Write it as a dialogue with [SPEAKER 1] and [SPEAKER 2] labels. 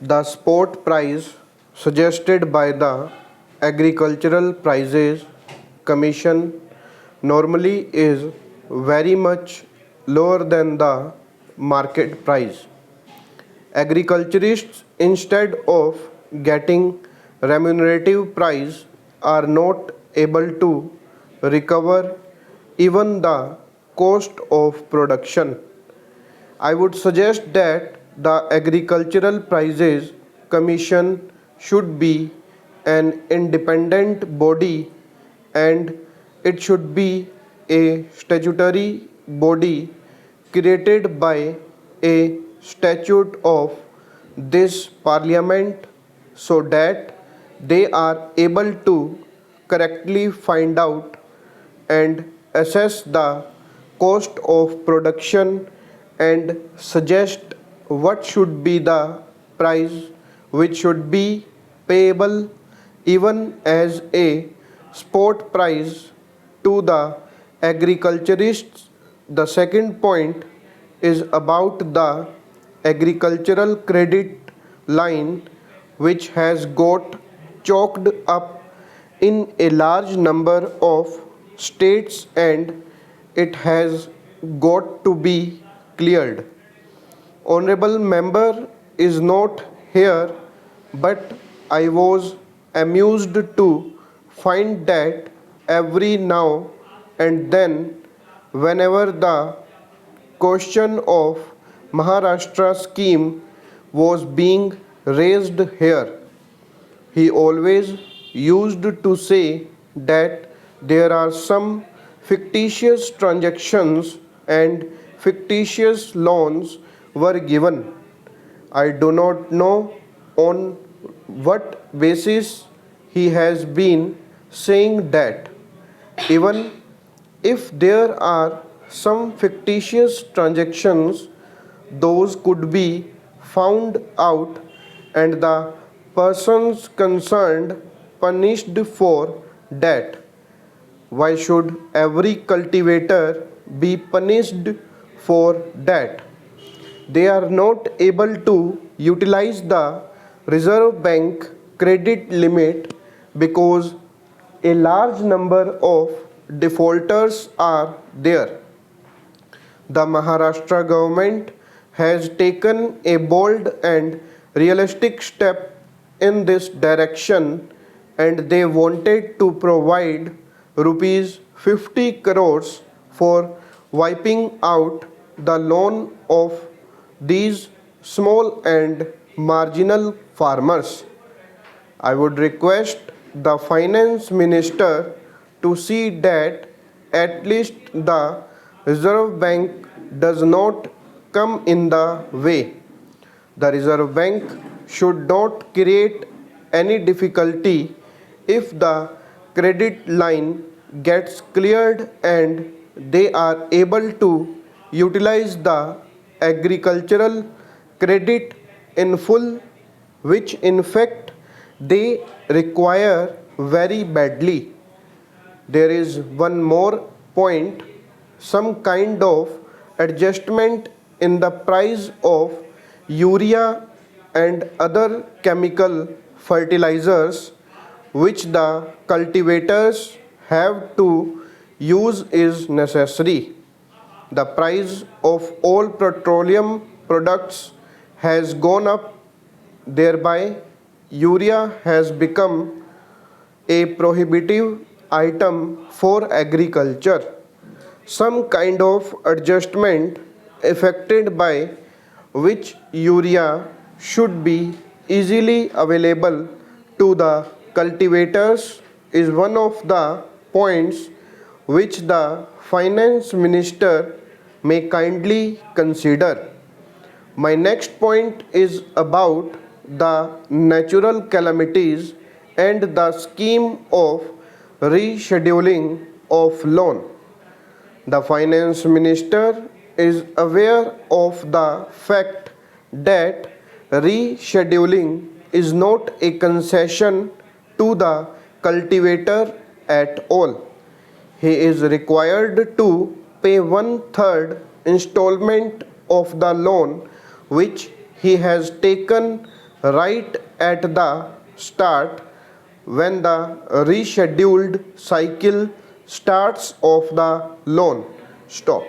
[SPEAKER 1] The spot price suggested by the Agricultural Prices Commission normally is very much lower than the market price. Agriculturists, instead of getting remunerative price, are not able to recover even the cost of production. I would suggest that the Agricultural Prices Commission should be an independent body and it should be a statutory body created by a statute of this parliament so that they are able to correctly find out and assess the cost of production and suggest what should be the price which should be payable even as a spot price to the agriculturists. The second point is about the agricultural credit line which has got choked up in a large number of states and it has got to be cleared. Honorable member is not here, but I was amused to find that every now and then, whenever the question of Maharashtra scheme was being raised here, he always used to say that there are some fictitious transactions and fictitious loans were given. I do not know on what basis he has been saying that. Even if there are some fictitious transactions, those could be found out and the persons concerned punished for that. Why should every cultivator be punished for that? They are not able to utilize the Reserve Bank credit limit because a large number of defaulters are there. The Maharashtra government has taken a bold and realistic step in this direction and they wanted to provide rupees 50 crores for wiping out the loan of these small and marginal farmers. I would request the finance minister to see that at least the Reserve Bank does not come in the way. The Reserve Bank should not create any difficulty if the credit line gets cleared and they are able to utilize the agricultural credit in full, which in fact they require very badly. There is one more point, some kind of adjustment in the price of urea and other chemical fertilizers which the cultivators have to use is necessary. The price of all petroleum products has gone up, thereby urea has become a prohibitive item for agriculture. Some kind of adjustment affected by which urea should be easily available to the cultivators is one of the points which the finance minister may kindly consider. My next point is about the natural calamities and the scheme of rescheduling of loan. The finance minister is aware of the fact that rescheduling is not a concession to the cultivator at all. He is required to pay one third installment of the loan which he has taken right at the start when the rescheduled cycle starts of the loan. Stop.